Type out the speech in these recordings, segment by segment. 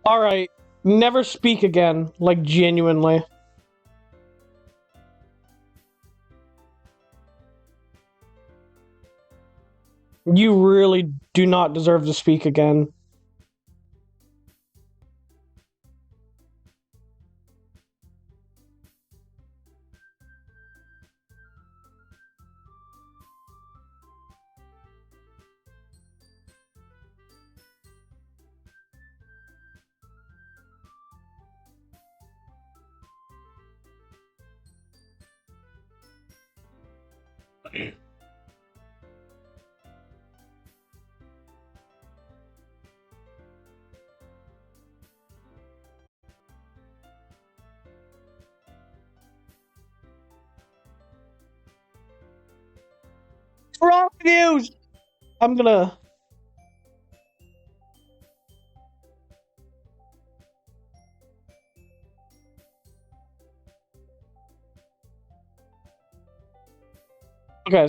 Alright, never speak again, like genuinely. You really do not deserve to speak again. What's wrong with you? I'm gonna... Okay,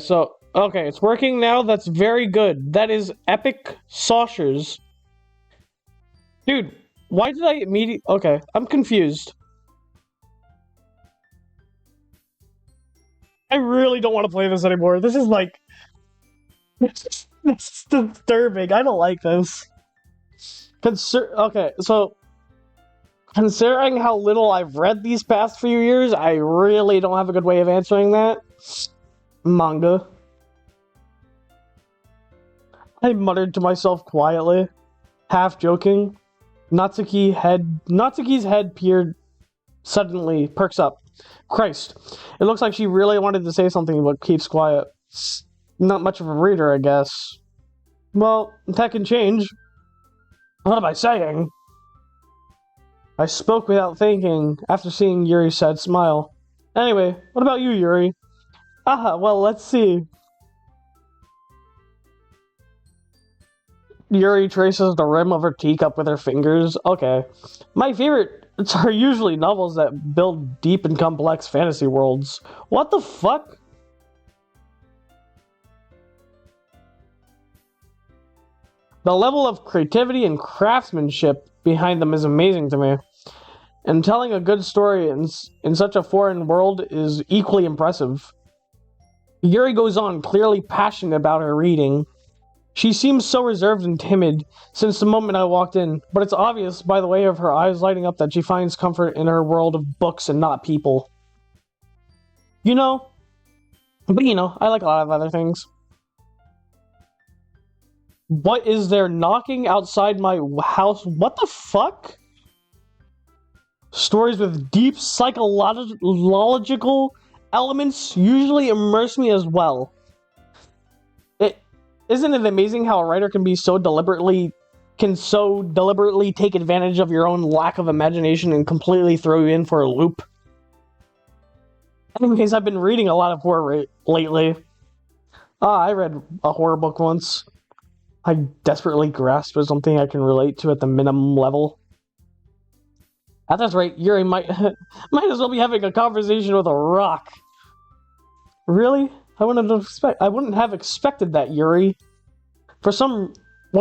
it's working now. That's very good. That is epic saucers. Dude, why did I immediately... Okay, I'm confused. I really don't want to play this anymore. This is like... This is disturbing. I don't like this. Okay, so... Considering how little I've read these past few years, I really don't have a good way of answering that. Manga. I muttered to myself quietly, half joking. Natsuki's head peered suddenly perks up. Christ, it looks like she really wanted to say something but keeps quiet. Not much of a reader, I guess. Well, that can change. What am I saying? I spoke without thinking after seeing Yuri's sad smile. Anyway, what about you, Yuri? Well, let's see. Yuri traces the rim of her teacup with her fingers. Okay. My favorites are usually novels that build deep and complex fantasy worlds. What the fuck? The level of creativity and craftsmanship behind them is amazing to me. And telling a good story in such a foreign world is equally impressive. Yuri goes on, clearly passionate about her reading. She seems so reserved and timid since the moment I walked in, but it's obvious by the way of her eyes lighting up that she finds comfort in her world of books and not people. I like a lot of other things. What is there knocking outside my house? What the fuck? Stories with deep psychological elements usually immerse me as well. Isn't it amazing how a writer can so deliberately take advantage of your own lack of imagination and completely throw you in for a loop? Anyways, I've been reading a lot of horror lately. I read a horror book once. I desperately grasped for something I can relate to at the minimum level. At this rate, Yuri might as well be having a conversation with a rock. Really? I wouldn't have expected that, Yuri. For someone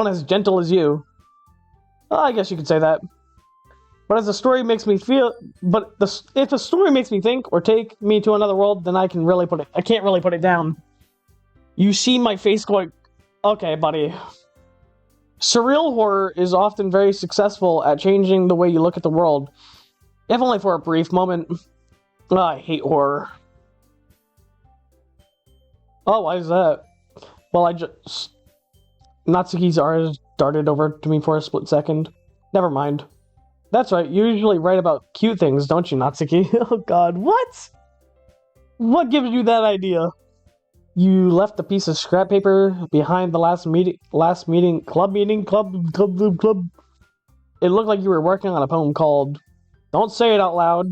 as gentle as you. I guess you could say that. But if the story makes me think or take me to another world, then I can't really put it down. You see my face going, okay, buddy. Surreal horror is often very successful at changing the way you look at the world. If only for a brief moment. I hate horror. Oh, why is that? Well, Natsuki's eyes darted over to me for a split second. Never mind. That's right, you usually write about cute things, don't you, Natsuki? Oh god, what? What gives you that idea? You left a piece of scrap paper behind the last club meeting. It looked like you were working on a poem called Don't Say It Out Loud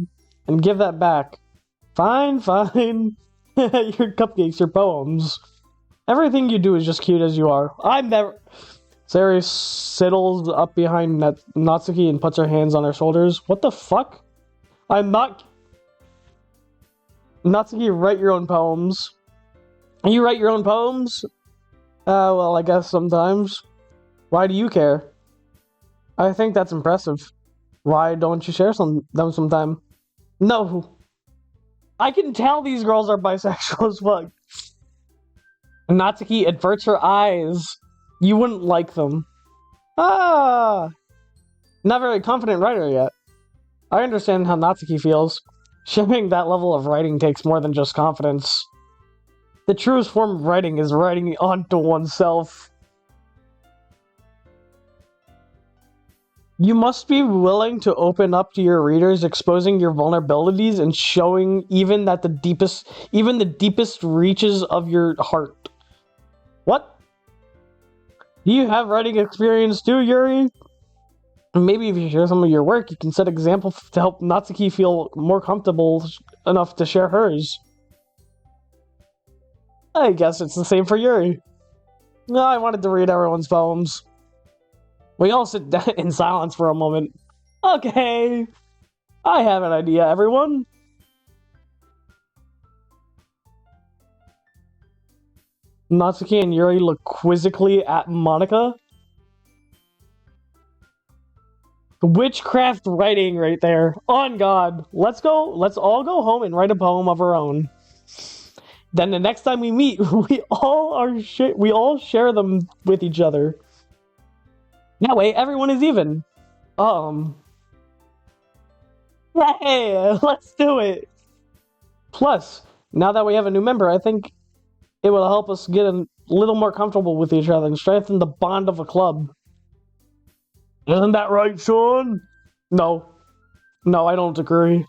and Give That Back. Fine. Your cupcakes, your poems. Everything you do is just cute as you are. I'm never... Sari sidles up behind Natsuki and puts her hands on her shoulders. What the fuck? I'm not... Natsuki, write your own poems. You write your own poems? Well, I guess sometimes. Why do you care? I think that's impressive. Why don't you share them sometime? No. I can tell these girls are bisexual as fuck. Natsuki averts her eyes. You wouldn't like them. Ah! Not very confident writer yet. I understand how Natsuki feels. Shipping that level of writing takes more than just confidence. The truest form of writing is writing onto oneself. You must be willing to open up to your readers, exposing your vulnerabilities and showing even the deepest reaches of your heart. What? Do you have writing experience too, Yuri? Maybe if you share some of your work, you can set examples to help Natsuki feel more comfortable enough to share hers. I guess it's the same for Yuri. No, I wanted to read everyone's poems. We all sit down in silence for a moment. Okay, I have an idea, everyone. Natsuki and Yuri look quizzically at Monika. Witchcraft writing right there. On God. Let's all go home and write a poem of our own. Then the next time we meet, we all share them with each other. That way, everyone is even. Hey, let's do it. Plus, now that we have a new member, I think it will help us get a little more comfortable with each other and strengthen the bond of a club. Isn't that right, Sean? No, I don't agree.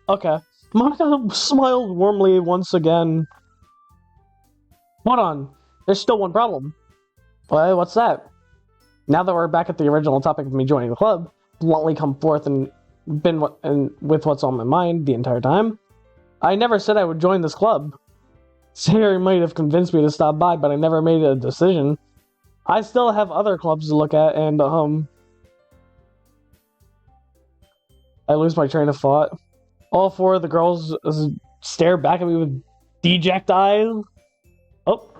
Okay. Monika smiled warmly once again. Hold on. There's still one problem. What's that? Now that we're back at the original topic of me joining the club, bluntly come forth and with what's on my mind the entire time. I never said I would join this club. Sarah might have convinced me to stop by, but I never made a decision. I still have other clubs to look at, and I lose my train of thought. All four of the girls stare back at me with deject eyes. Oh,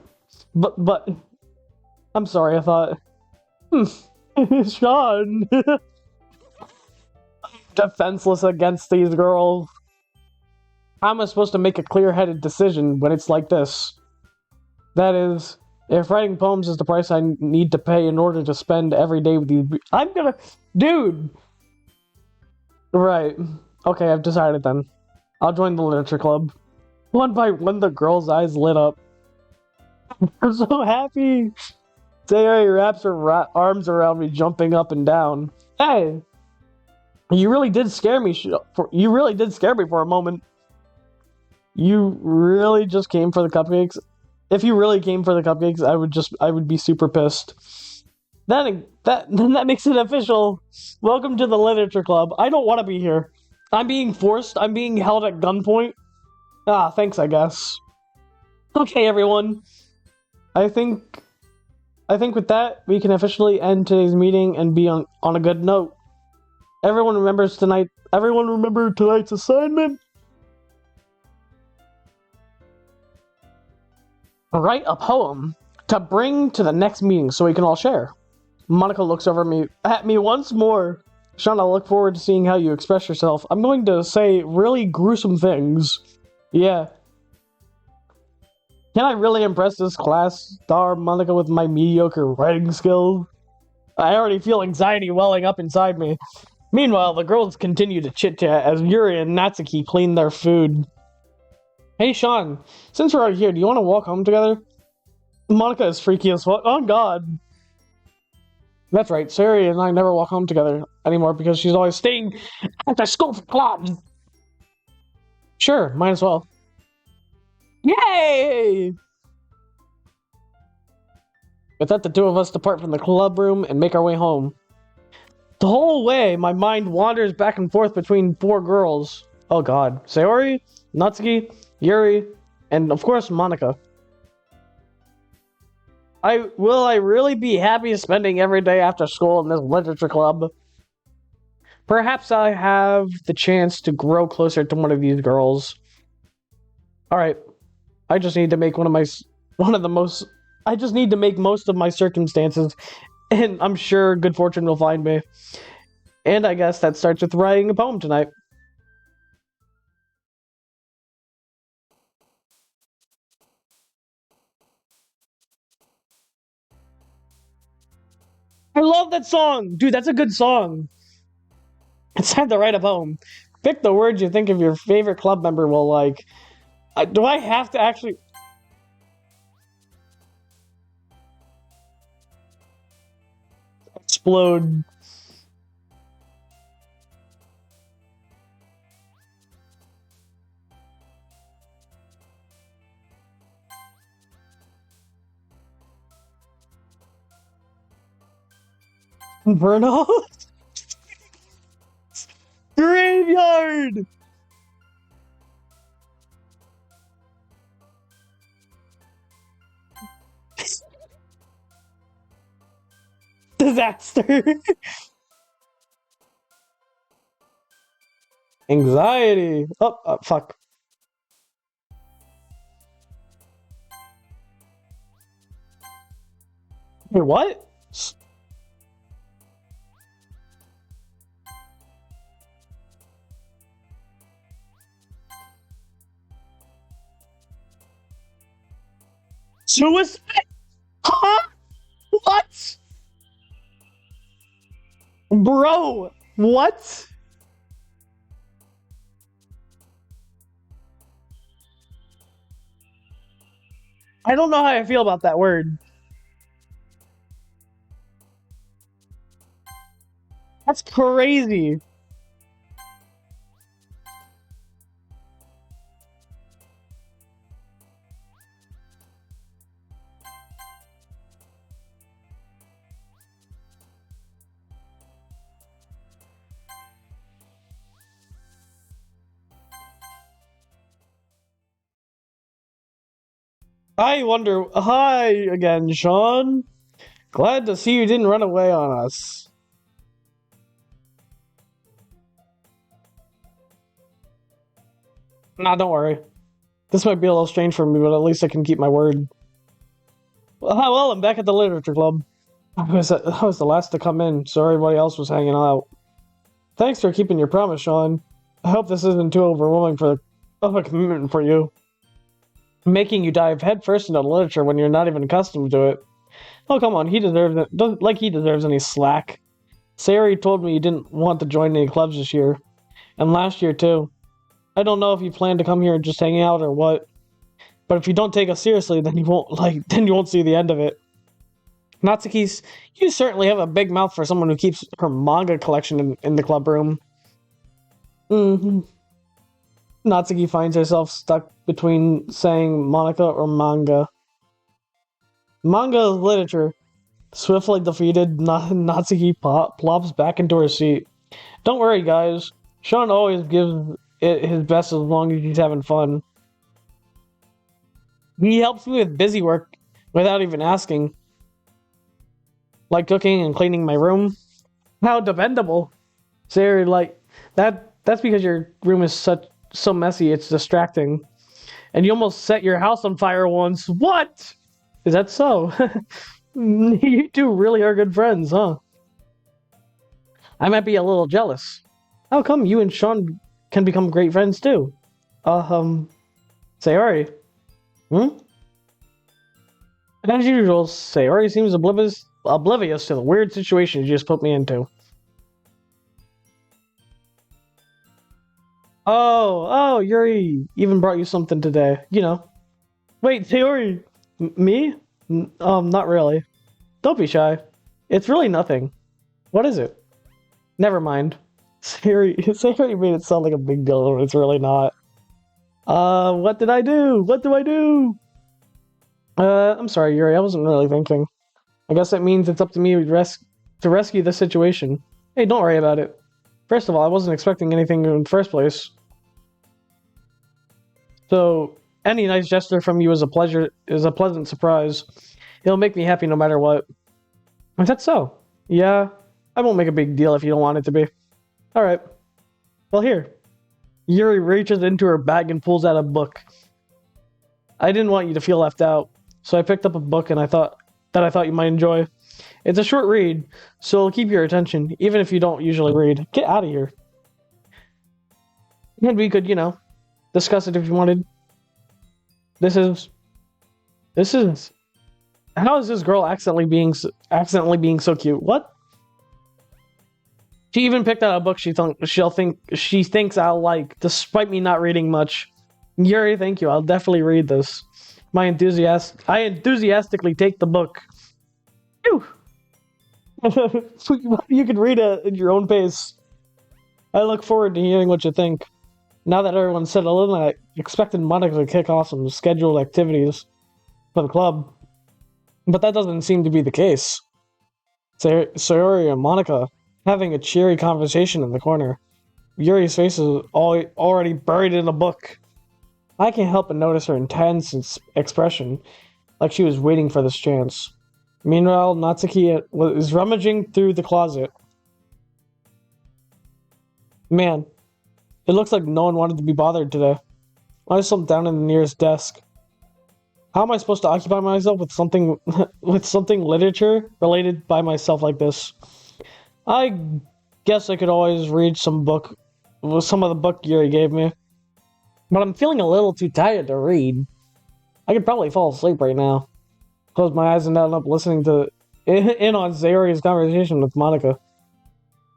but I'm sorry. I thought, Sean, defenseless against these girls. How am I supposed to make a clear-headed decision when it's like this? That is, if writing poems is the price I need to pay in order to spend every day with these, dude. Right. Okay, I've decided then. I'll join the literature club. One by one, the girl's eyes lit up. I'm so happy. Sayori wraps her arms around me, jumping up and down. Hey, you really did scare me. You really did scare me for a moment. You really just came for the cupcakes. If you really came for the cupcakes, I would be super pissed. Then that makes it official. Welcome to the literature club. I don't want to be here. I'm being forced. I'm being held at gunpoint. Ah, thanks, I guess. Okay, everyone. I think with that, we can officially end today's meeting and be on a good note. Everyone remember tonight's assignment? Write a poem to bring to the next meeting so we can all share. Monika looks at me once more. Sean, I look forward to seeing how you express yourself. I'm going to say really gruesome things. Yeah. Can I really impress this class star, Monika, with my mediocre writing skills? I already feel anxiety welling up inside me. Meanwhile, the girls continue to chit-chat as Yuri and Natsuki clean their food. Hey, Sean, since we're out here, do you want to walk home together? Monika is freaky as fuck. Oh, God. That's right, Sayori and I never walk home together anymore because she's always staying after school for clubs. Sure, might as well. Yay! With that, the two of us depart from the club room and make our way home. The whole way, my mind wanders back and forth between four girls. Oh God, Sayori, Natsuki, Yuri, and of course Monika. Will I really be happy spending every day after school in this literature club? Perhaps I have the chance to grow closer to one of these girls. Alright. I just need to make one of the most I just need to make most of my circumstances, and I'm sure good fortune will find me. And I guess that starts with writing a poem tonight. I love that song! Dude, that's a good song. It's time to write a poem. Pick the words you think of your favorite club member will like. Do I have to actually... explode? Inferno? Graveyard! Disaster! Anxiety! Oh, fuck. Wait, what? Suicide? Huh? What? Bro, what? I don't know how I feel about that word. That's crazy. I wonder. Hi again, Sean. Glad to see you didn't run away on us. Nah, don't worry. This might be a little strange for me, but at least I can keep my word. Well, I'm back at the literature club. I was the last to come in, so everybody else was hanging out. Thanks for keeping your promise, Sean. I hope this isn't too overwhelming of a commitment for you. Making you dive headfirst into literature when you're not even accustomed to it. Oh, come on, he deserves it. Doesn't like he deserves any slack. Sayori told me you didn't want to join any clubs this year. And last year, too. I don't know if you plan to come here and just hang out or what. But if you don't take us seriously, then you won't see the end of it. Natsuki's, you certainly have a big mouth for someone who keeps her manga collection in the club room. Mm-hmm. Natsuki finds herself stuck between saying Monica or manga. Manga is literature. Swiftly defeated, Natsuki plops back into her seat. Don't worry, guys. Sean always gives it his best as long as he's having fun. He helps me with busy work without even asking. Like cooking and cleaning my room. How dependable. Sayori, like, that's because your room is so messy, it's distracting. And you almost set your house on fire once. What? Is that so? You two really are good friends, huh? I might be a little jealous. How come you and Sean can become great friends too? Sayori. As usual, Sayori seems oblivious to the weird situation you just put me into. Oh, Yuri even brought you something today. You know. Wait, Sayori. Me? Not really. Don't be shy. It's really nothing. What is it? Never mind. Sayori made it sound like a big deal when it's really not. What did I do? What do I do? I'm sorry, Yuri. I wasn't really thinking. I guess that means it's up to me to rescue the situation. Hey, don't worry about it. First of all, I wasn't expecting anything in the first place. So, any nice gesture from you is a pleasant surprise. It'll make me happy no matter what. Is that so? Yeah, I won't make a big deal if you don't want it to be. Alright. Well, here. Yuri reaches into her bag and pulls out a book. I didn't want you to feel left out. So I picked up a book and I thought you might enjoy. It's a short read, so it'll keep your attention, even if you don't usually read. Get out of here. And we could, discuss it if you wanted. This is. How is this girl accidentally being so cute? What? She even picked out a book she thinks I'll like, despite me not reading much. Yuri, thank you. I'll definitely read this. I enthusiastically take the book. Phew. You can read it at your own pace. I look forward to hearing what you think. Now that everyone's settled in, I expected Monica to kick off some scheduled activities for the club. But that doesn't seem to be the case. Sayori and Monica having a cheery conversation in the corner. Yuri's face is already buried in a book. I can't help but notice her intense expression, like she was waiting for this chance. Meanwhile, Natsuki is rummaging through the closet. Man, it looks like no one wanted to be bothered today. I slumped down in the nearest desk. How am I supposed to occupy myself with something literature related by myself like this? I guess I could always read some of the book Yuri gave me. But I'm feeling a little too tired to read. I could probably fall asleep right now. Close my eyes and end up listening in on Sayori's conversation with Monica.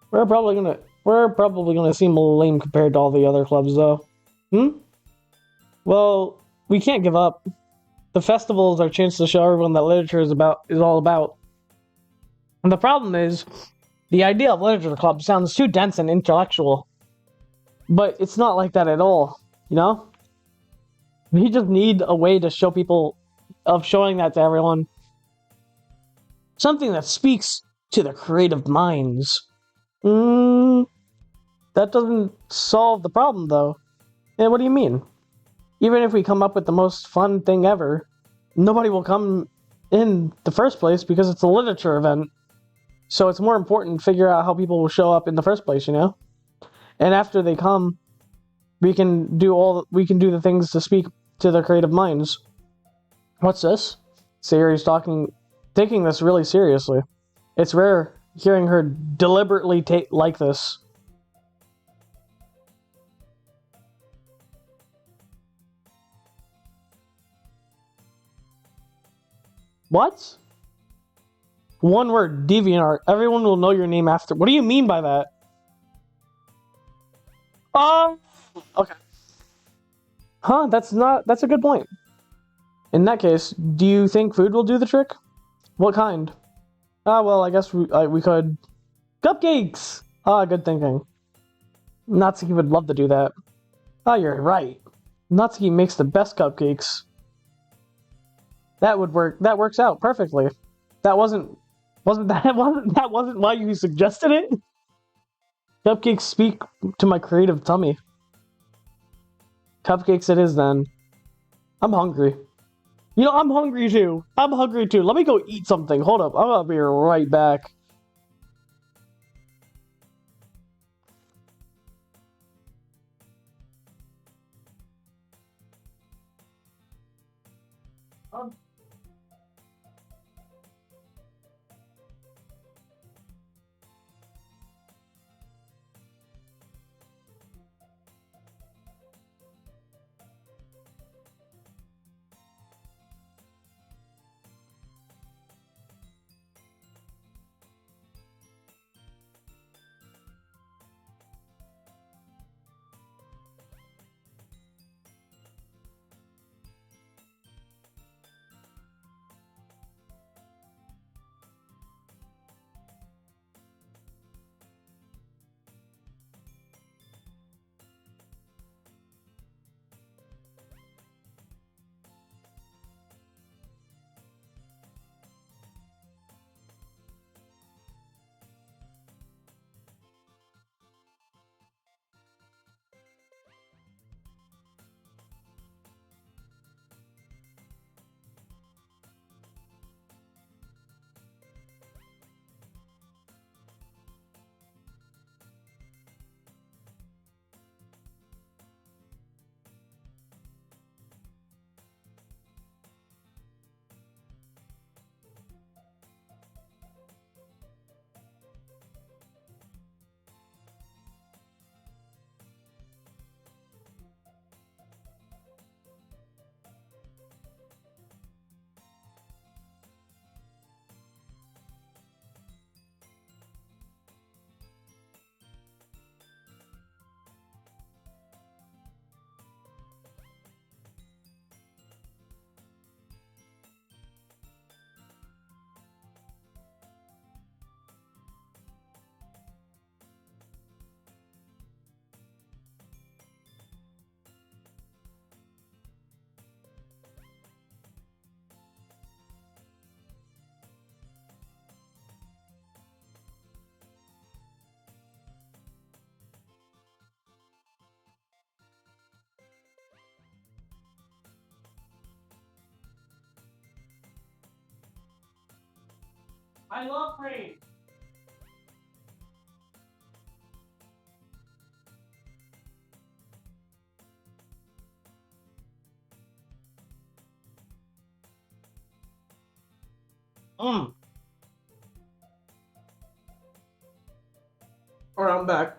We're probably gonna seem a little lame compared to all the other clubs, though. Well, we can't give up. The festival is our chance to show everyone that literature is all about. And the problem is, the idea of literature club sounds too dense and intellectual. But it's not like that at all, We just need a way to showing that to everyone. Something that speaks to the creative minds. That doesn't solve the problem, though. And what do you mean? Even if we come up with the most fun thing ever, nobody will come in the first place because it's a literature event. So it's more important to figure out how people will show up in the first place, And after they come, we can do the things to speak to their creative minds. What's this? Sayori's taking this really seriously. It's rare hearing her deliberately like this. What? One word, DeviantArt. Everyone will know your name after. What do you mean by that? Okay. Huh, that's a good point. In that case, do you think food will do the trick? What kind? Well, I guess we could... Cupcakes! Good thinking. Natsuki would love to do that. You're right. Natsuki makes the best cupcakes. That would work. That works out perfectly. That wasn't why you suggested it? Cupcakes speak to my creative tummy. Cupcakes it is then. I'm hungry. I'm hungry too. Let me go eat something. Hold up. I'm gonna be right back. I love rain. Mm. Alright, I'm back.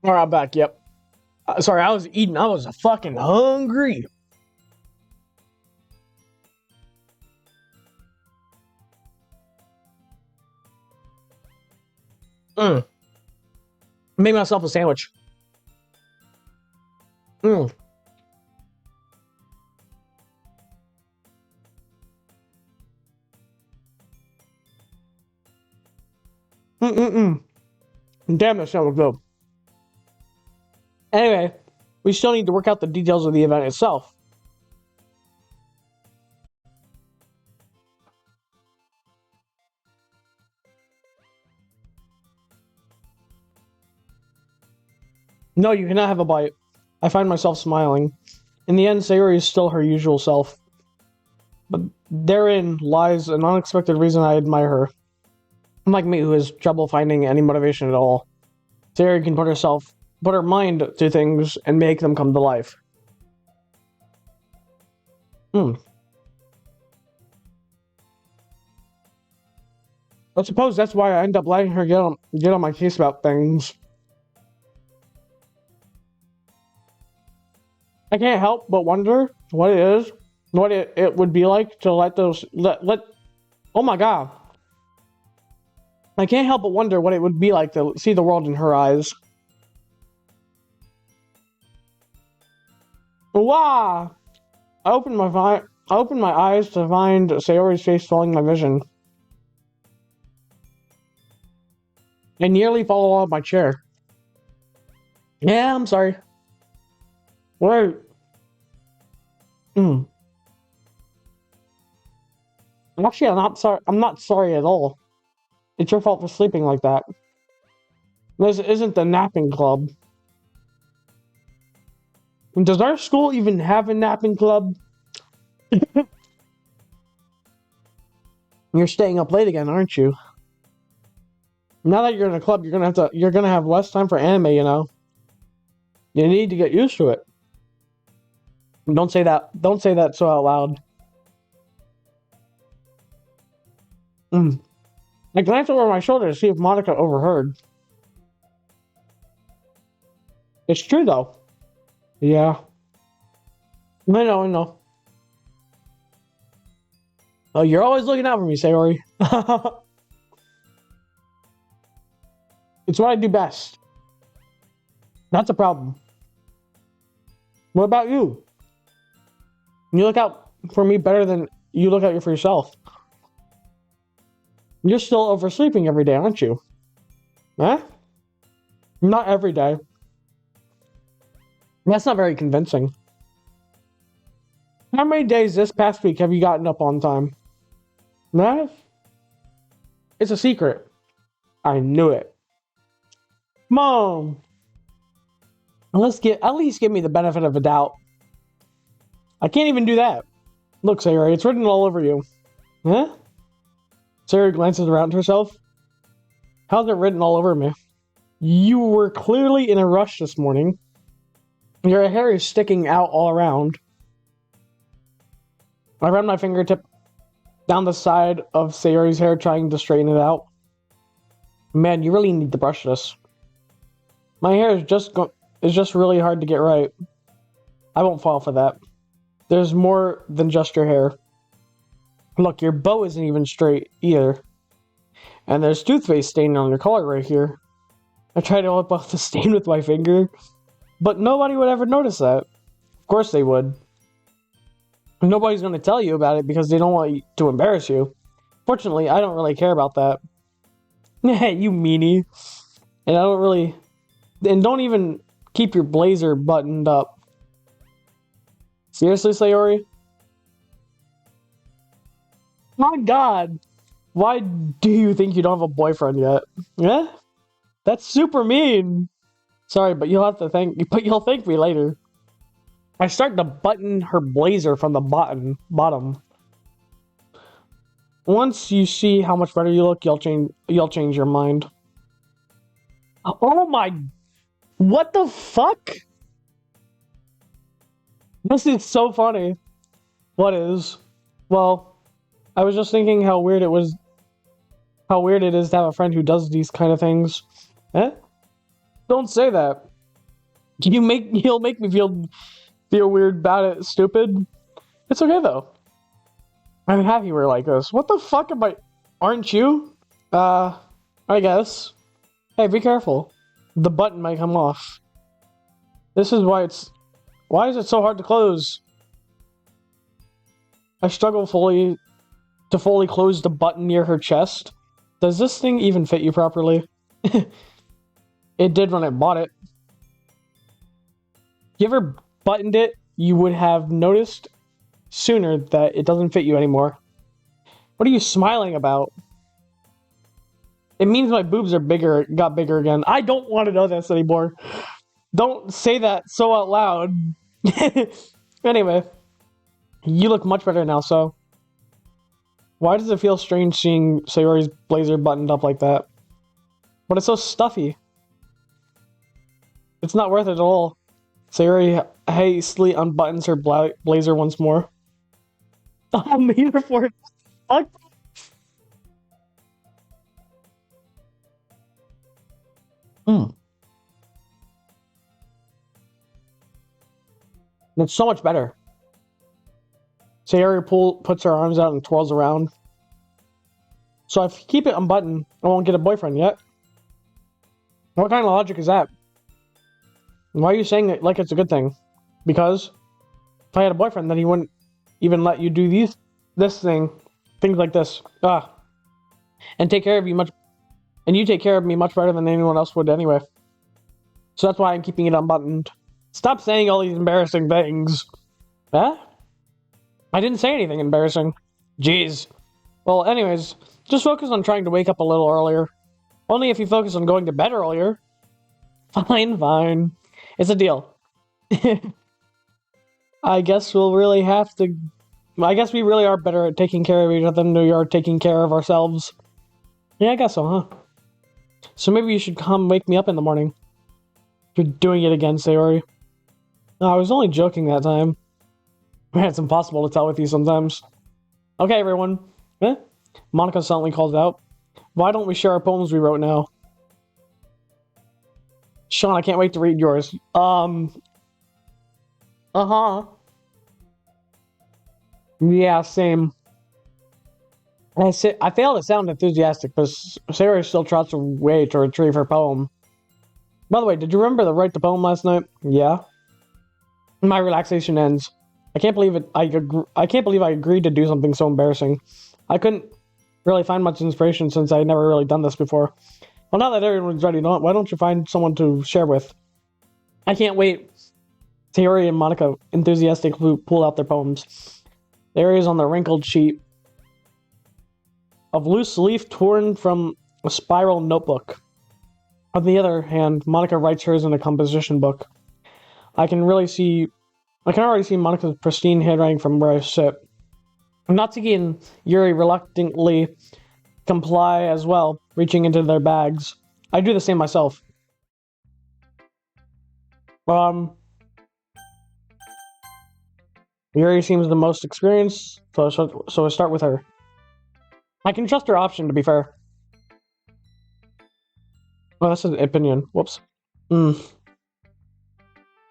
Alright, I'm back, yep. Sorry, I was eating. I was fucking hungry. Mm. Made myself a sandwich. Mm. Mm-mm-mm. Damn, that sounds good. Anyway, we still need to work out the details of the event itself. No, you cannot have a bite. I find myself smiling. In the end, Sayori is still her usual self. But therein lies an unexpected reason I admire her. Unlike me, who has trouble finding any motivation at all, Sayori can put her mind to things and make them come to life. Hmm. I suppose that's why I end up letting her get on my case about things. I can't help but wonder what it would be like to let oh my god. I can't help but wonder what it would be like to see the world in her eyes. Wow! I opened my eyes to find Sayori's face filling my vision. I nearly fall out of my chair. Yeah, I'm sorry. Wait. Hmm. Actually, I'm not sorry. I'm not sorry at all. It's your fault for sleeping like that. This isn't the napping club. Does our school even have a napping club? You're staying up late again, aren't you? Now that you're in a club, you're gonna have less time for anime, you know. You need to get used to it. Don't say that. Don't say that so out loud. Mm. I glanced over my shoulder to see if Monica overheard. It's true though. Yeah. I know. Oh, you're always looking out for me, Sayori. It's what I do best. That's a problem. What about you? You look out for me better than you look out for yourself. You're still oversleeping every day, aren't you? Huh? Not every day. That's not very convincing. How many days this past week have you gotten up on time? Nah? It's a secret. I knew it. Mom! At least give me the benefit of a doubt. I can't even do that. Look, Sayori, it's written all over you. Huh? Sayori glances around herself. How's it written all over me? You were clearly in a rush this morning. Your hair is sticking out all around. I ran my fingertip down the side of Sayori's hair, trying to straighten it out. Man, you really need to brush this. My hair is just really hard to get right. I won't fall for that. There's more than just your hair. Look, your bow isn't even straight either. And there's toothpaste stain on your collar right here. I tried to wipe off the stain with my finger, but nobody would ever notice that. Of course they would. Nobody's going to tell you about it because they don't want to embarrass you. Fortunately, I don't really care about that. You meanie. And don't even keep your blazer buttoned up. Seriously, Sayori? My god. Why do you think you don't have a boyfriend yet? Yeah? That's super mean. Sorry, but you'll thank me later. I start to button her blazer from the bottom. Once you see how much better you look, you'll change your mind. Oh my, what the fuck? This is so funny. What is? Well, I was just thinking how weird it is to have a friend who does these kind of things. Eh? Don't say that. You'll make me feel weird about it, stupid. It's okay though. I'm happy we're like this. What the fuck aren't you? I guess. Hey, be careful. The button might come off. This is why is it so hard to close? I struggle to fully close the button near her chest. Does this thing even fit you properly? It did when I bought it. You ever buttoned it, you would have noticed sooner that it doesn't fit you anymore. What are you smiling about? It means my boobs got bigger again. I don't want to know this anymore. Don't say that so out loud. Anyway, you look much better now, so. Why does it feel strange seeing Sayori's blazer buttoned up like that? But it's so stuffy. It's not worth it at all. Sayori hastily unbuttons her blazer once more. I'm here for it. Fuck. It's so much better. Sayori puts her arms out and twirls around. So if you keep it unbuttoned, I won't get a boyfriend yet. What kind of logic is that? Why are you saying it like it's a good thing? Because if I had a boyfriend, then he wouldn't even let you do things like this. And take care of you you take care of me much better than anyone else would anyway. So that's why I'm keeping it unbuttoned. Stop saying all these embarrassing things. Huh? I didn't say anything embarrassing. Jeez. Well, anyways, just focus on trying to wake up a little earlier. Only if you focus on going to bed earlier. Fine. It's a deal. I guess we really are better at taking care of each other than we are taking care of ourselves. Yeah, I guess so, huh? So maybe you should come wake me up in the morning. You're doing it again, Sayori. No, I was only joking that time. Man, it's impossible to tell with you sometimes. Okay, everyone. Monica suddenly calls out. Why don't we share our poems we wrote now? Sean, I can't wait to read yours. Yeah, same. I fail to sound enthusiastic, but Sarah still trots away to retrieve her poem. By the way, did you remember to write the poem last night? Yeah. My relaxation ends. I can't believe it. I can't believe I agreed to do something so embarrassing. I couldn't really find much inspiration since I had never really done this before. Well, now that everyone's ready, why don't you find someone to share with? I can't wait. Sayori and Monica enthusiastically pull out their poems. Sayori is on the wrinkled sheet of loose leaf torn from a spiral notebook. On the other hand, Monica writes hers in a composition book. I can already see Monica's pristine handwriting from where I sit. Natsuki and Yuri reluctantly comply as well, reaching into their bags. I do the same myself. Yuri seems the most experienced, so I start with her. I can trust her option, to be fair. Oh, that's an opinion. Whoops.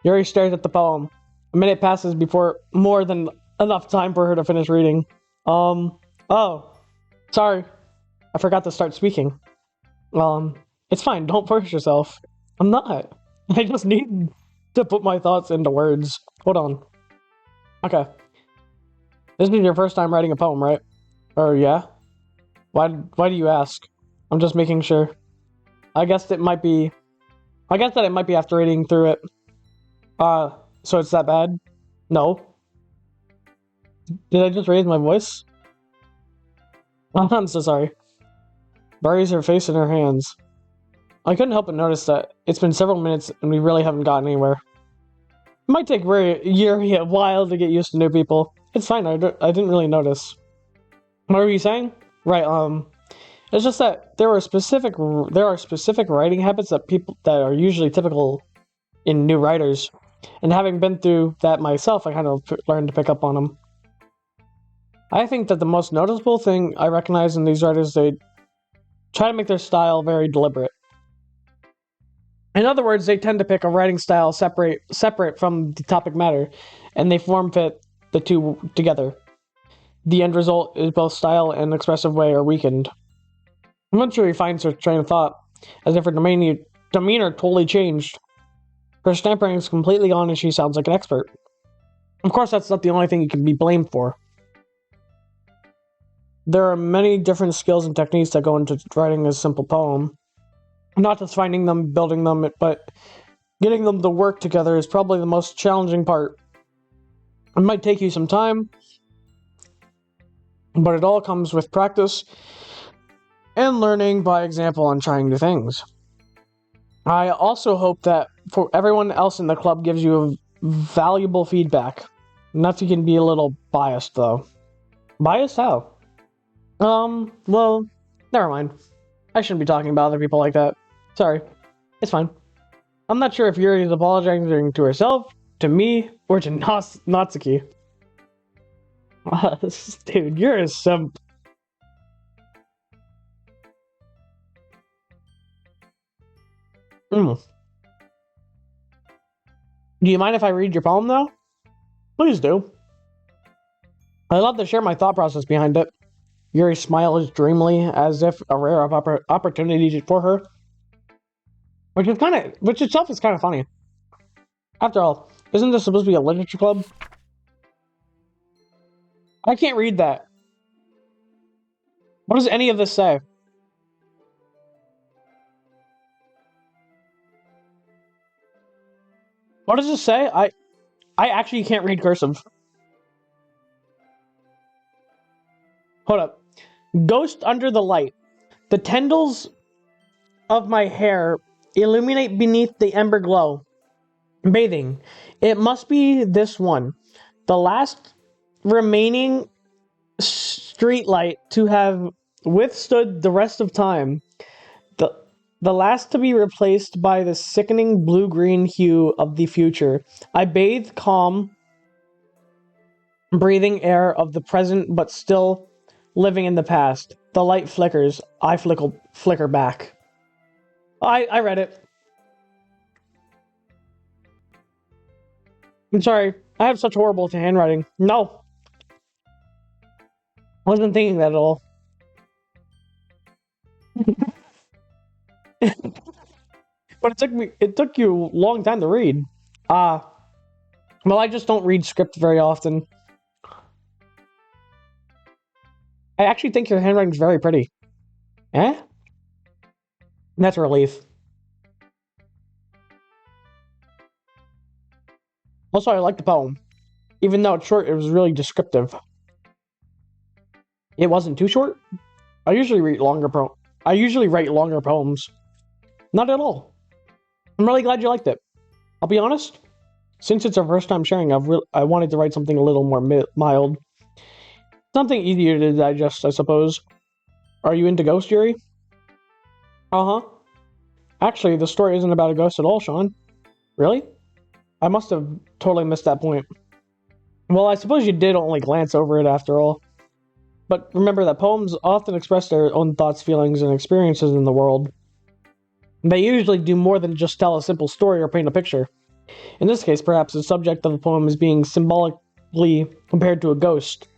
Yuri stares at the poem. A minute passes before more than enough time for her to finish reading. Oh. Sorry. I forgot to start speaking. It's fine. Don't force yourself. I'm not. I just need to put my thoughts into words. Hold on. Okay. This is your first time writing a poem, right? Or yeah? Why do you ask? I'm just making sure. I guess that it might be after reading through it. So it's that bad? No. Did I just raise my voice? I'm so sorry. Buries her face in her hands. I couldn't help but notice that it's been several minutes and we really haven't gotten anywhere. It might take a while to get used to new people. It's fine, I didn't really notice. What were you saying? Right, it's just that there are specific writing habits that are usually typical in new writers. And having been through that myself, I kind of learned to pick up on them. I think that the most noticeable thing I recognize in these writers, they try to make their style very deliberate. In other words, they tend to pick a writing style separate from the topic matter, and they form fit the two together. The end result is both style and expressive way are weakened. Eventually, he finds her train of thought, as if her demeanor totally changed. Her stammering is completely gone, and she sounds like an expert. Of course, that's not the only thing you can be blamed for. There are many different skills and techniques that go into writing a simple poem. Not just finding them, building them, but getting them to work together is probably the most challenging part. It might take you some time, but it all comes with practice and learning by example and trying new things. I also hope that for everyone else in the club gives you valuable feedback. Not you can be a little biased, though. Biased how? Well, never mind. I shouldn't be talking about other people like that. Sorry. It's fine. I'm not sure if Yuri is apologizing to herself, to me, or to Natsuki. Dude, you're a simp. Do you mind if I read your poem, though? Please do. I'd love to share my thought process behind it. Yuri smiles dreamily, as if a rare opportunity for her. Which itself is kind of funny. After all, isn't this supposed to be a literature club? I can't read that. What does any of this say? What does it say? I actually can't read cursive. Hold up. Ghost under the light. The tendrils of my hair illuminate beneath the ember glow. Bathing. It must be this one. The last remaining streetlight to have withstood the rest of time. The last to be replaced by the sickening blue-green hue of the future. I bathe calm, breathing air of the present, but still living in the past. The light flickers. I flicker back. I read it. I'm sorry. I have such horrible handwriting. No. I wasn't thinking that at all. But it took you a long time to read. Well, I just don't read script very often. I actually think your handwriting's very pretty. Eh? That's a relief. Also, I like the poem. Even though it's short, it was really descriptive. It wasn't too short? I usually write longer poems. Not at all. I'm really glad you liked it. I'll be honest, since it's our first time sharing, I wanted to write something a little more mild. Something easier to digest, I suppose. Are you into ghost, Yuri? Uh-huh. Actually, the story isn't about a ghost at all, Sean. Really? I must have totally missed that point. Well, I suppose you did only glance over it after all. But remember that poems often express their own thoughts, feelings, and experiences in the world. They usually do more than just tell a simple story or paint a picture. In this case, perhaps the subject of the poem is being symbolically compared to a ghost.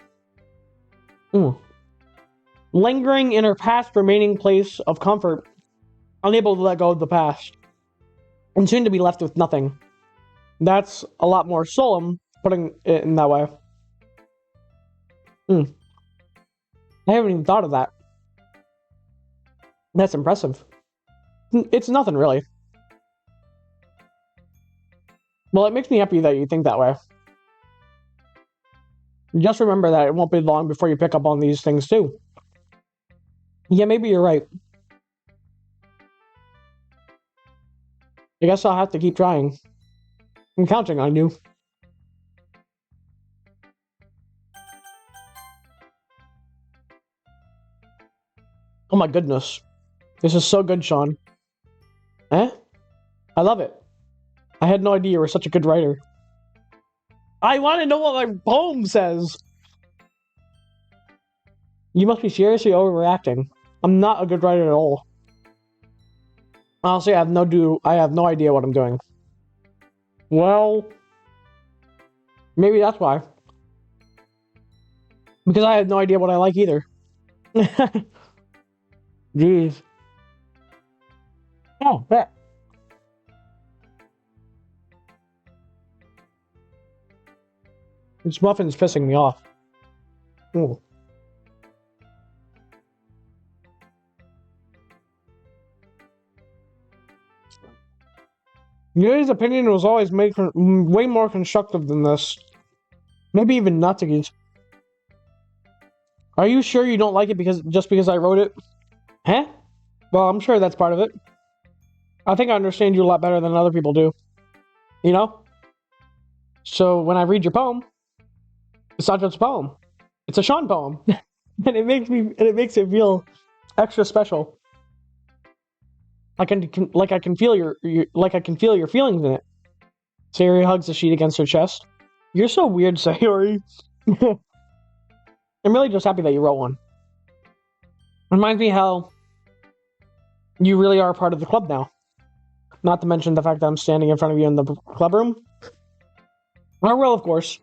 Lingering in her past remaining place of comfort, unable to let go of the past, and soon to be left with nothing. That's a lot more solemn, putting it in that way. I haven't even thought of that. That's impressive. It's nothing, really. Well, it makes me happy that you think that way. Just remember that it won't be long before you pick up on these things, too. Yeah, maybe you're right. I guess I'll have to keep trying. I'm counting on you. Oh my goodness. This is so good, Sean. Eh? I love it. I had no idea you were such a good writer. I want to know what my poem says. You must be seriously overreacting. I'm not a good writer at all. Honestly, I have no idea what I'm doing. Well, maybe that's why. Because I have no idea what I like either. Jeez. Oh, bet. This muffin's pissing me off. Ooh. Yuri's opinion was always way more constructive than this. Maybe even Natsuki's. Are you sure you don't like it just because I wrote it? Huh? Well, I'm sure that's part of it. I think I understand you a lot better than other people do. You know? So when I read your poem, it's not just a poem. It's a Sean poem. and it makes it feel extra special. I can feel your feelings in it. Sayori hugs the sheet against her chest. You're so weird, Sayori. I'm really just happy that you wrote one. Reminds me how you really are a part of the club now. Not to mention the fact that I'm standing in front of you in the club room. I will, of course.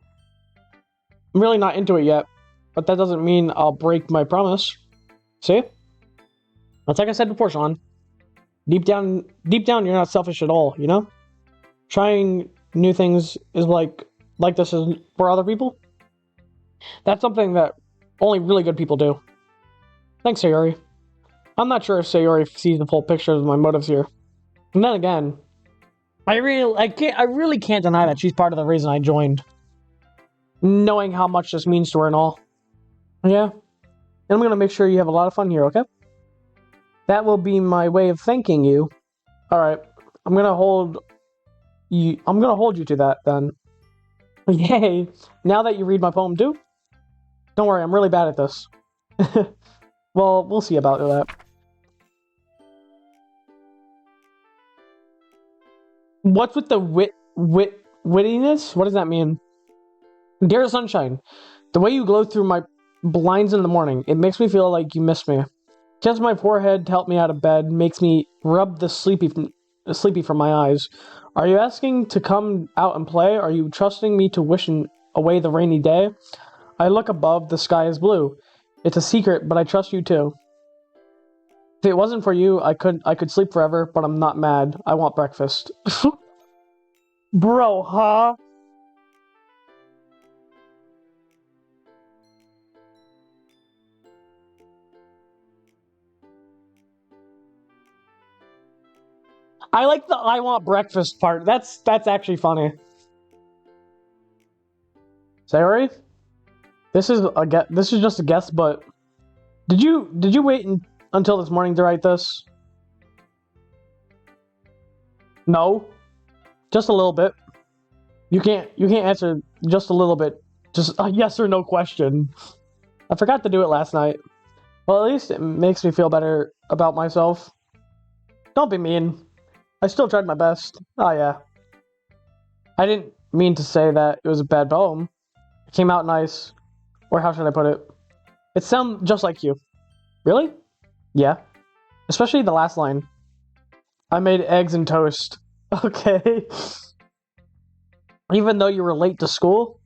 I'm really not into it yet, but that doesn't mean I'll break my promise. See? That's like I said before, Sean. Deep down, you're not selfish at all, you know? Trying new things is like this is for other people. That's something that only really good people do. Thanks, Sayori. I'm not sure if Sayori sees the full picture of my motives here. And then again, I really can't deny that she's part of the reason I joined. Knowing how much this means to her and all. Yeah. And I'm gonna make sure you have a lot of fun here, okay? That will be my way of thanking you. Alright. I'm gonna hold you to that then. Yay. Now that you read my poem too? Don't worry, I'm really bad at this. Well, we'll see about that. What's with the wittiness? What does that mean? Dear Sunshine, the way you glow through my blinds in the morning, it makes me feel like you miss me. Kiss my forehead to help me out of bed, makes me rub the sleepy from my eyes. Are you asking to come out and play? Are you trusting me to wish away the rainy day? I look above, the sky is blue. It's a secret, but I trust you too. If it wasn't for you, I could sleep forever, but I'm not mad. I want breakfast. Bro, huh? I like the I want breakfast part. That's actually funny. Sayori? This is just a guess, but did you wait until this morning to write this? No. Just a little bit. You can't answer just a little bit. Just a yes or no question. I forgot to do it last night. Well, at least it makes me feel better about myself. Don't be mean. I still tried my best. Oh yeah. I didn't mean to say that it was a bad poem. It came out nice. Or how should I put it? It sounds just like you. Really? Yeah. Especially the last line. I made eggs and toast. Okay. Even though you were late to school,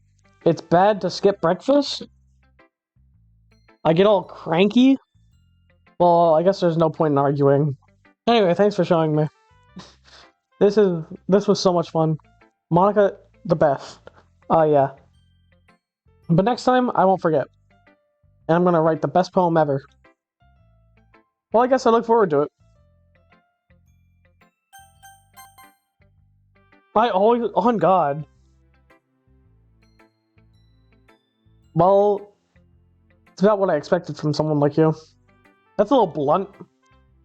it's bad to skip breakfast? I get all cranky? Well, I guess there's no point in arguing. Anyway, thanks for showing me. This was so much fun. Monica, the best. Oh yeah. But next time, I won't forget. And I'm gonna write the best poem ever. Well, I guess I look forward to it. I always... On God. Well, it's about what I expected from someone like you. That's a little blunt.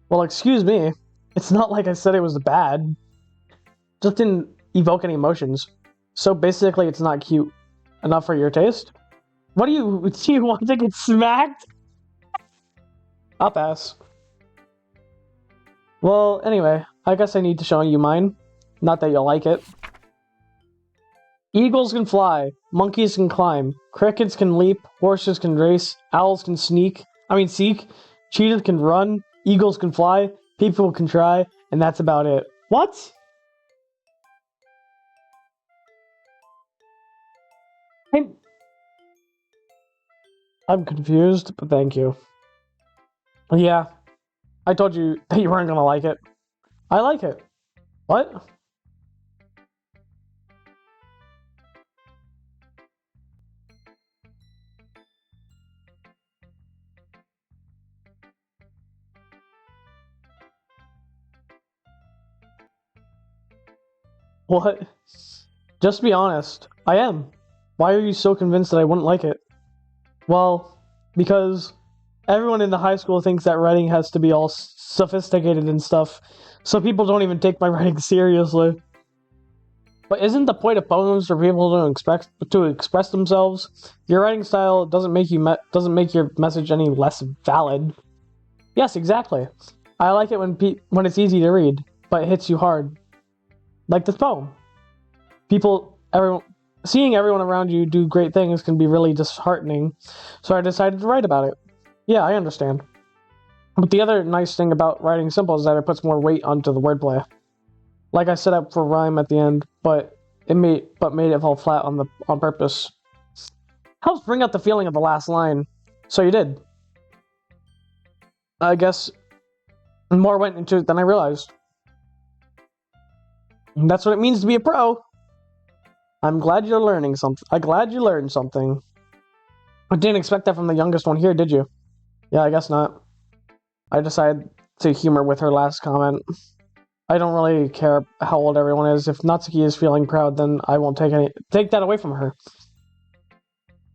Well, excuse me. It's not like I said it was bad. Just didn't evoke any emotions. So basically, it's not cute enough for your taste. What do you want to get smacked? I'll pass. Well, anyway, I guess I need to show you mine. Not that you'll like it. Eagles can fly, monkeys can climb, crickets can leap, horses can race, owls can seek, cheetahs can run, eagles can fly, people can try, and that's about it. What? I'm confused, but thank you. Yeah, I told you that you weren't gonna like it. I like it. What? What? Just be honest. I am. Why are you so convinced that I wouldn't like it? Well, because everyone in the high school thinks that writing has to be all sophisticated and stuff, so people don't even take my writing seriously. But isn't the point of poems for people to express themselves? Your writing style doesn't make your message any less valid. Yes, exactly. I like it when it's easy to read, but it hits you hard, like this poem. Seeing everyone around you do great things can be really disheartening, so I decided to write about it. Yeah, I understand. But the other nice thing about writing simple is that it puts more weight onto the wordplay. Like I set up for rhyme at the end, but made it fall flat on purpose. Helps bring out the feeling of the last line. So you did. I guess more went into it than I realized. And that's what it means to be a pro. I'm glad you're learning something. I'm glad you learned something. I didn't expect that from the youngest one here, did you? Yeah, I guess not. I decided to humor with her last comment. I don't really care how old everyone is. If Natsuki is feeling proud, then I won't take that away from her.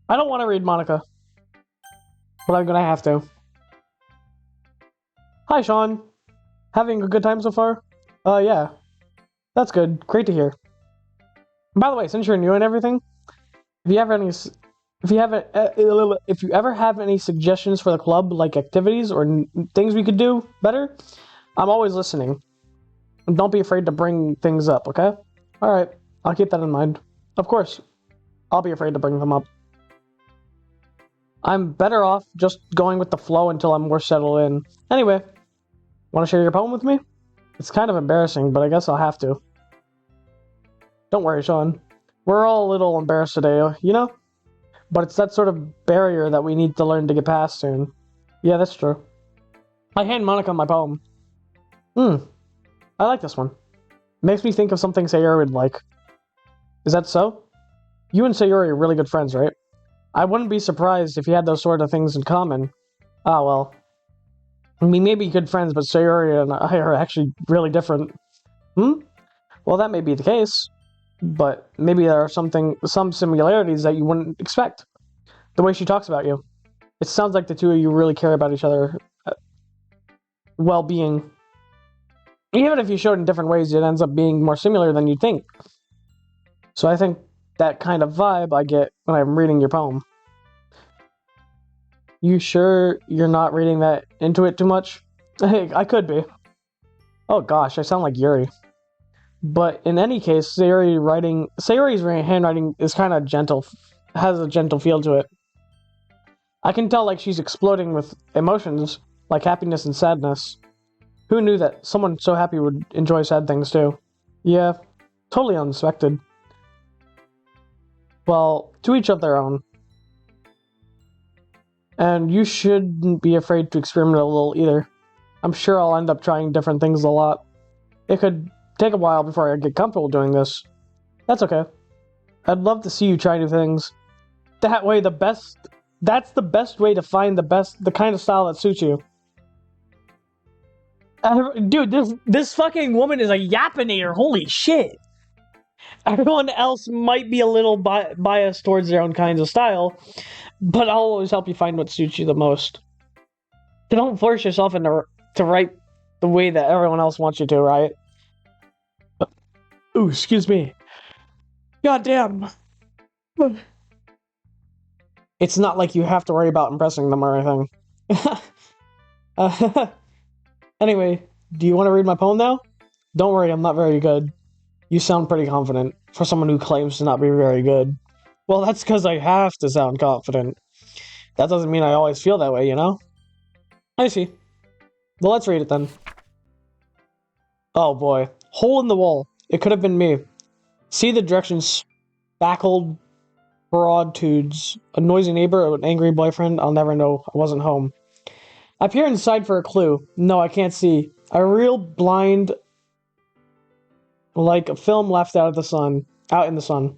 I don't want to read Monica, but I'm gonna have to. Hi, Sean. Having a good time so far? Yeah. That's good. Great to hear. By the way, since you're new and everything, if you ever have any suggestions for the club, like activities or things we could do better, I'm always listening. And don't be afraid to bring things up, okay? Alright, I'll keep that in mind. Of course, I'll be afraid to bring them up. I'm better off just going with the flow until I'm more settled in. Anyway, want to share your poem with me? It's kind of embarrassing, but I guess I'll have to. Don't worry, Sean. We're all a little embarrassed today, you know? But it's that sort of barrier that we need to learn to get past soon. Yeah, that's true. I hand Monica my poem. I like this one. Makes me think of something Sayori would like. Is that so? You and Sayori are really good friends, right? I wouldn't be surprised if you had those sort of things in common. Ah, well. We may be good friends, but Sayori and I are actually really different. Well, that may be the case. But maybe there are some similarities that you wouldn't expect. The way she talks about you. It sounds like the two of you really care about each other's well-being. Even if you showed in different ways, it ends up being more similar than you'd think. So I think that kind of vibe I get when I'm reading your poem. You sure you're not reading that into it too much? Hey, I could be. Oh gosh, I sound like Yuri. But in any case, Sayori's handwriting is kind of gentle, has a gentle feel to it. I can tell like she's exploding with emotions, like happiness and sadness. Who knew that someone so happy would enjoy sad things too? Yeah, totally unexpected. Well, to each of their own. And you shouldn't be afraid to experiment a little either. I'm sure I'll end up trying different things a lot. It could take a while before I get comfortable doing this. That's okay. I'd love to see you try new things. That's the best way to find the kind of style that suits you. Dude, this fucking woman is a yappinator. Holy shit. Everyone else might be a little biased towards their own kinds of style, but I'll always help you find what suits you the most. Don't force yourself to write the way that everyone else wants you to, right? Ooh, excuse me. Goddamn. It's not like you have to worry about impressing them or anything. Anyway, do you want to read my poem now? Don't worry, I'm not very good. You sound pretty confident for someone who claims to not be very good. Well, that's because I have to sound confident. That doesn't mean I always feel that way, you know? I see. Well, let's read it then. Oh boy. Hole in the wall. It could have been me. See the directions spackled broadtudes. A noisy neighbor, an angry boyfriend. I'll never know. I wasn't home. I peer inside for a clue. No, I can't see. I reel blind like a film left out in the sun.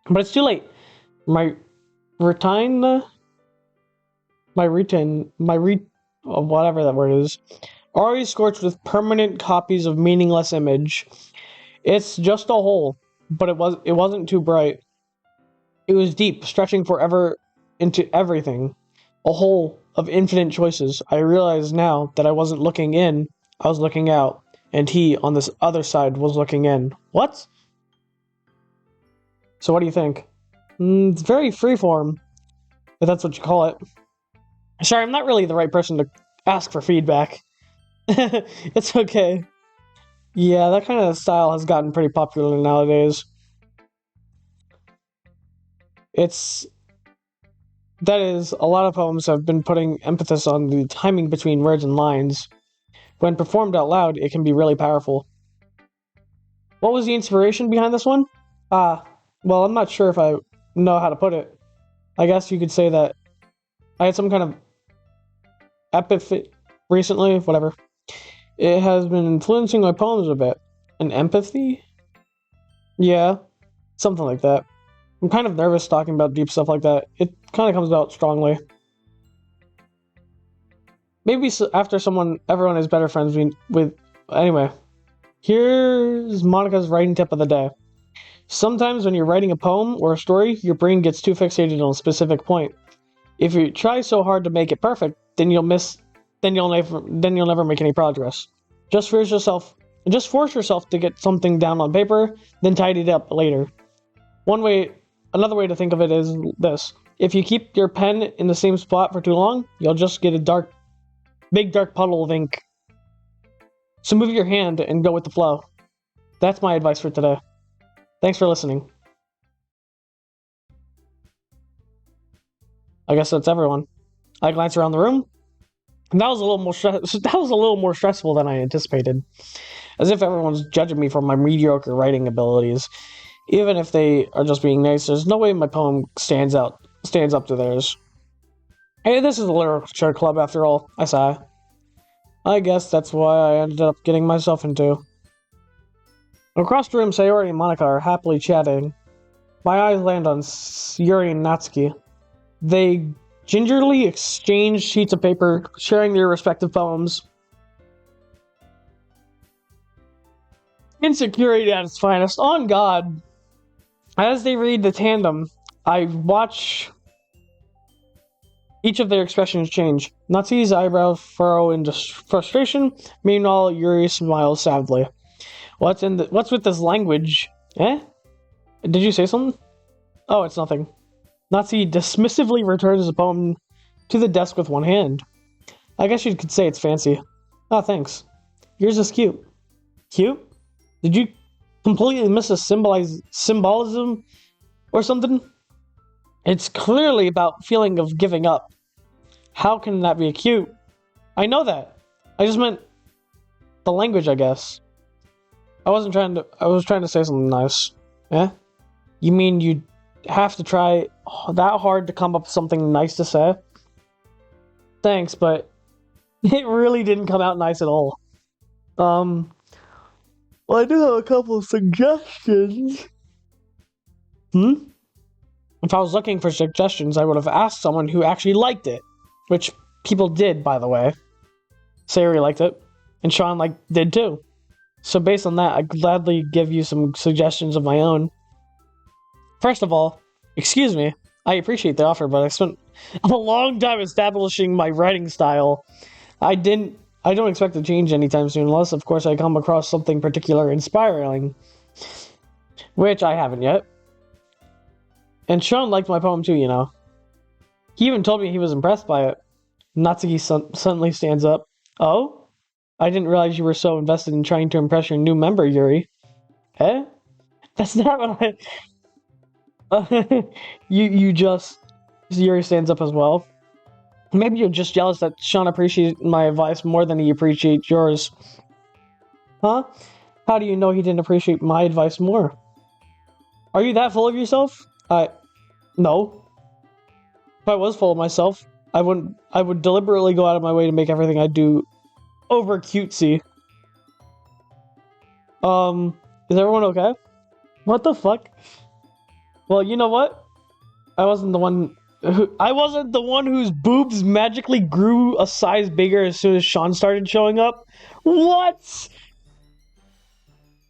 But it's too late. My retina, whatever that word is, already scorched with permanent copies of meaningless image. It's just a hole, but it wasn't too bright. It was deep, stretching forever into everything. A hole of infinite choices. I realize now that I wasn't looking in, I was looking out, and he, on this other side, was looking in. What? So what do you think? It's very freeform, if that's what you call it. Sorry, I'm not really the right person to ask for feedback. It's okay. Yeah, that kind of style has gotten pretty popular nowadays. That is, a lot of poems have been putting emphasis on the timing between words and lines. When performed out loud, it can be really powerful. What was the inspiration behind this one? Well, I'm not sure if I know how to put it. I guess you could say that I had some kind of epiphat recently, whatever. It has been influencing my poems a bit. An empathy? Yeah, something like that. I'm kind of nervous talking about deep stuff like that. It kind of comes out strongly. Maybe after everyone is better friends with. Anyway, here's Monica's writing tip of the day. Sometimes when you're writing a poem or a story, your brain gets too fixated on a specific point. If you try so hard to make it perfect, then you'll never make any progress. Just force yourself to get something down on paper, then tidy it up later. Another way to think of it is this. If you keep your pen in the same spot for too long, you'll just get a big dark puddle of ink. So move your hand and go with the flow. That's my advice for today. Thanks for listening. I guess that's everyone. I glance around the room, and that was a little more stressful than I anticipated. As if everyone's judging me for my mediocre writing abilities. Even if they are just being nice, there's no way my poem stands up to theirs. Hey, this is a literature club after all, I sigh. I guess that's why I ended up getting myself into. Across the room, Sayori and Monica are happily chatting. My eyes land on Yuri and Natsuki. They gingerly exchange sheets of paper, sharing their respective poems. Insecurity at its finest, on God. As they read the tandem, I watch each of their expressions change. Natsuki's eyebrows furrow in frustration. Meanwhile, Yuri smiles sadly. What's with this language? Eh? Did you say something? Oh, it's nothing. Natsuki dismissively returns the poem to the desk with one hand. I guess you could say it's fancy. Ah, thanks. Yours is cute. Cute? Did you completely miss a symbolism or something? It's clearly about feeling of giving up. How can that be cute? I know that. I just meant the language, I guess. I was trying to say something nice. Yeah? You mean you have to try that hard to come up with something nice to say? Thanks, but it really didn't come out nice at all. Well, I do have a couple of suggestions. If I was looking for suggestions, I would have asked someone who actually liked it. Which people did, by the way. Sayori liked it. And Sean did too. So based on that, I'd gladly give you some suggestions of my own. First of all, excuse me, I appreciate the offer, but I spent a long time establishing my writing style. I don't expect to change anytime soon, unless, of course, I come across something particular inspiring. which I haven't yet. And Sean liked my poem too, you know. He even told me he was impressed by it. Natsuki suddenly stands up. Oh? I didn't realize you were so invested in trying to impress your new member, Yuri. Eh? That's not what I... you just... Yuri stands up as well. Maybe you're just jealous that Sean appreciates my advice more than he appreciates yours. Huh? How do you know he didn't appreciate my advice more? Are you that full of yourself? No. If I was full of myself, I would deliberately go out of my way to make everything I do over cutesy. Is everyone okay? What the fuck? Well, you know what? I wasn't the one whose boobs magically grew a size bigger as soon as Sean started showing up. What?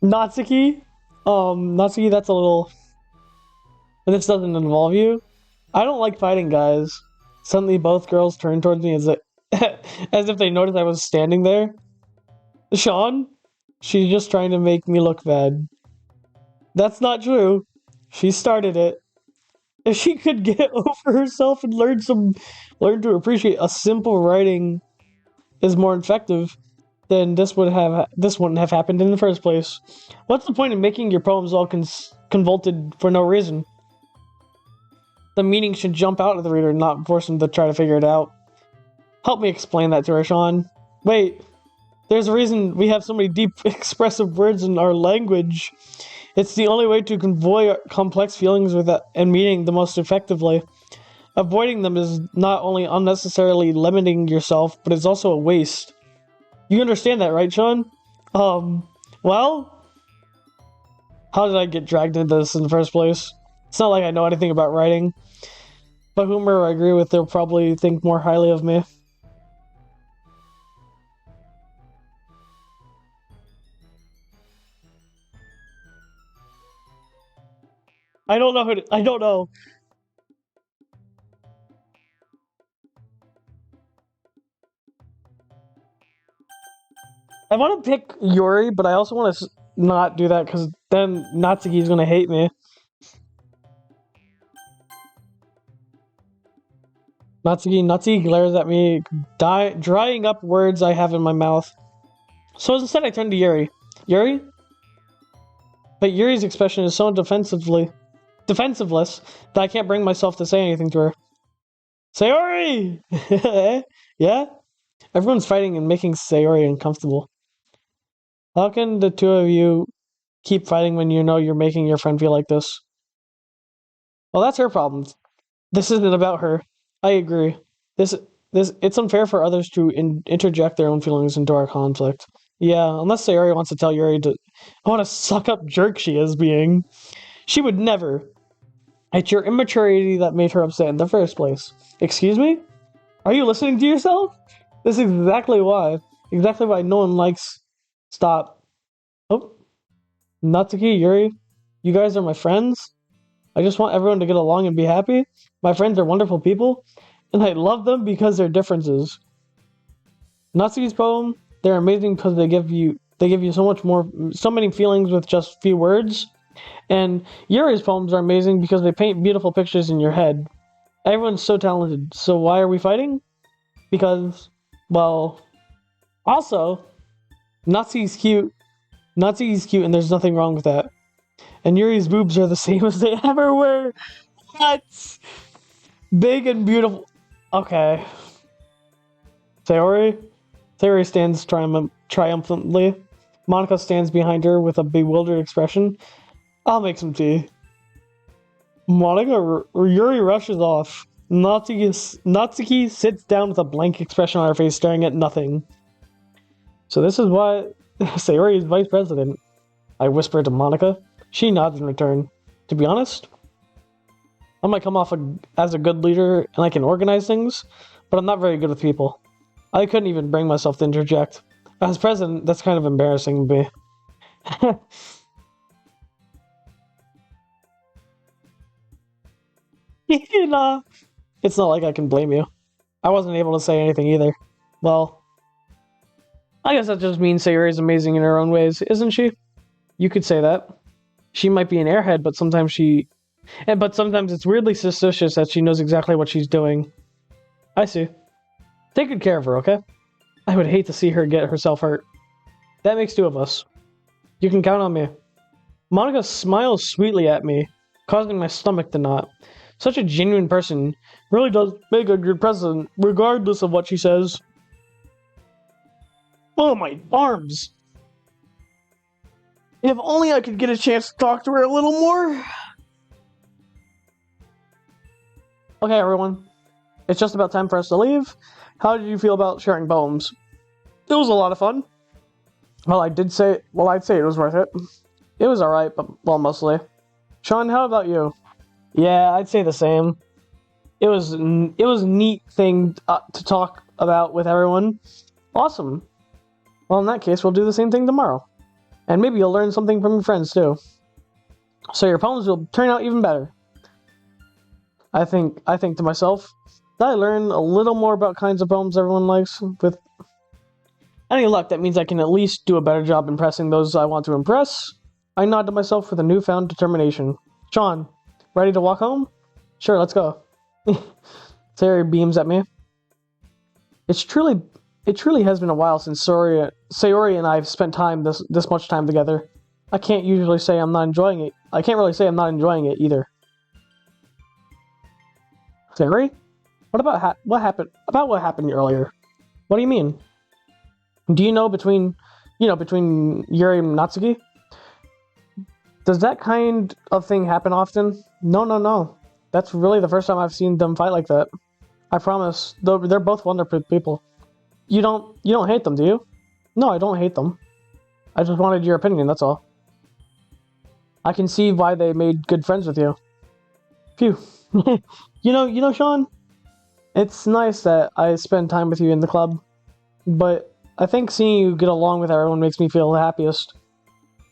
Natsuki? Natsuki, that's a little... This doesn't involve you. I don't like fighting guys. Suddenly both girls turned towards me as if they noticed I was standing there. Sean? She's just trying to make me look bad. That's not true. She started it. If she could get over herself and learn to appreciate a simple writing is more effective, then this wouldn't have happened in the first place. What's the point of making your poems all convoluted for no reason? The meaning should jump out at the reader, not force him to try to figure it out. Help me explain that to her, Sean. Wait, there's a reason we have so many deep, expressive words in our language. It's the only way to convey complex feelings and meaning the most effectively. Avoiding them is not only unnecessarily limiting yourself, but it's also a waste. You understand that, right, Sean? Well? How did I get dragged into this in the first place? It's not like I know anything about writing. But whomever I agree with, they'll probably think more highly of me. I don't know I don't know. I want to pick Yuri, but I also want to not do that because then Natsuki's gonna hate me. Natsuki glares at me, drying up words I have in my mouth. So instead I turn to Yuri. Yuri? But Yuri's expression is so defensiveless that I can't bring myself to say anything to her. Sayori! Yeah? Everyone's fighting and making Sayori uncomfortable. How can the two of you keep fighting when you know you're making your friend feel like this? Well, that's her problem. This isn't about her. I agree. It's unfair for others to interject their own feelings into our conflict. Yeah, unless Sayori wants to tell Yuri what a suck-up jerk she is being. She would never. It's your immaturity that made her upset in the first place. Excuse me? Are you listening to yourself? This is exactly why. Exactly why no one likes... Stop. Oh. Natsuki, Yuri, you guys are my friends. I just want everyone to get along and be happy. My friends are wonderful people, and I love them because they're differences. Natsuki's poem, they're amazing because they give you so many feelings with just few words. And Yuri's poems are amazing because they paint beautiful pictures in your head. Everyone's so talented, so why are we fighting? Because, well, also, Natsuki's cute, and there's nothing wrong with that. And Yuri's boobs are the same as they ever were. What? Big and beautiful. Okay. Sayori stands triumphantly. Monika stands behind her with a bewildered expression. I'll make some tea. Yuri rushes off. Natsuki sits down with a blank expression on her face, staring at nothing. So this is why Sayori is vice president. I whisper to Monika. She nods in return. To be honest, I might come off as a good leader and I can organize things, but I'm not very good with people. I couldn't even bring myself to interject. As president, that's kind of embarrassing to me. Nah, it's not like I can blame you. I wasn't able to say anything either. Well, I guess that just means Sayori is amazing in her own ways, isn't she? You could say that. She might be an airhead, but sometimes it's weirdly suspicious that she knows exactly what she's doing. I see. Take good care of her, okay? I would hate to see her get herself hurt. That makes two of us. You can count on me. Monica smiles sweetly at me, causing my stomach to knot. Such a genuine person really does make a good president, regardless of what she says. Oh, my arms! If only I could get a chance to talk to her a little more. Okay, everyone. It's just about time for us to leave. How did you feel about sharing poems? It was a lot of fun. I'd say it was worth it. It was alright, but, well, mostly. Sean, how about you? Yeah, I'd say the same. It was a neat thing to talk about with everyone. Awesome. Well, in that case, we'll do the same thing tomorrow. And maybe you'll learn something from your friends, too. So your poems will turn out even better. I think to myself, did I learn a little more about kinds of poems everyone likes? With any luck, that means I can at least do a better job impressing those I want to impress. I nod to myself with a newfound determination. Sean, ready to walk home? Sure, let's go. Terry beams at me. It's truly it truly has been a while since Sayori and I have spent this much time together. I can't usually say I'm not enjoying it. I can't really say I'm not enjoying it either. Sayori? What happened earlier? What do you mean? Do you know between Yuri and Natsuki? Does that kind of thing happen often? No, no, no. That's really the first time I've seen them fight like that. I promise. Though they're both wonderful people. You don't hate them, do you? No, I don't hate them. I just wanted your opinion, that's all. I can see why they made good friends with you. Phew. Sean, it's nice that I spend time with you in the club, but I think seeing you get along with everyone makes me feel the happiest.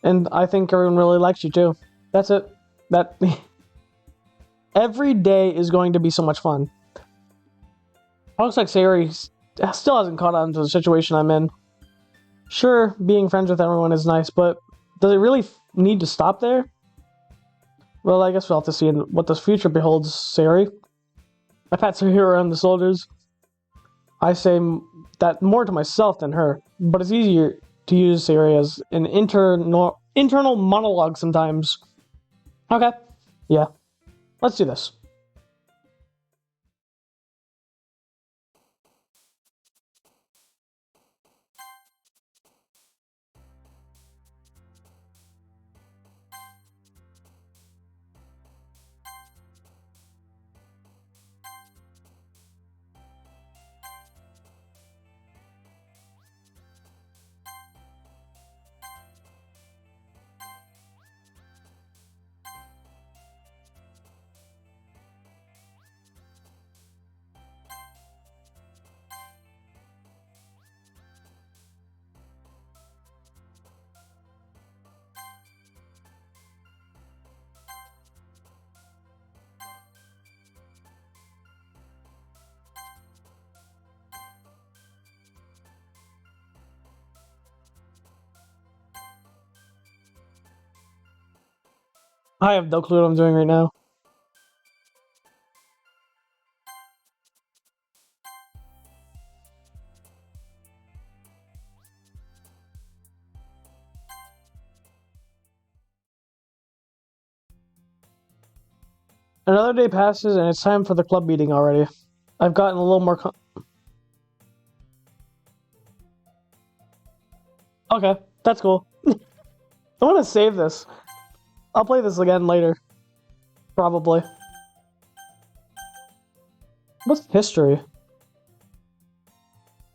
And I think everyone really likes you too. That's it. That every day is going to be so much fun. It looks like Sayori still hasn't caught on to the situation I'm in. Sure, being friends with everyone is nice, but does it really need to stop there? Well, I guess we'll have to see what this future beholds, Sayori. I pat Sayori around the shoulders. I say that more to myself than her, but it's easier to use Sayori as an internal monologue sometimes. Okay, yeah, let's do this. I have no clue what I'm doing right now. Another day passes, and it's time for the club meeting already. I've gotten a little more. Okay, that's cool. I want to save this. I'll play this again later. Probably. What's history?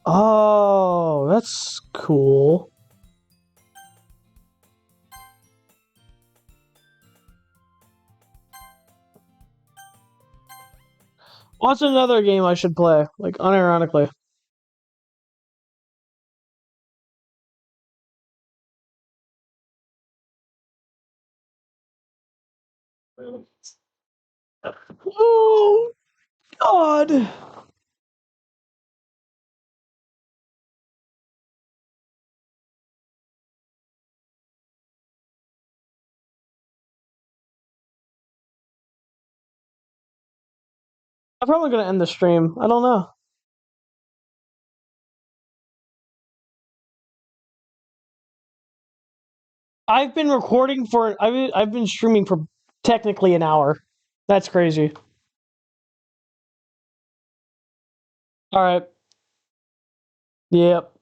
Oh, that's cool. What's another game I should play? Like, unironically. Oh, God. I'm probably gonna end the stream. I don't know. I've been recording for. I've been streaming for technically an hour. That's crazy. All right. Yep.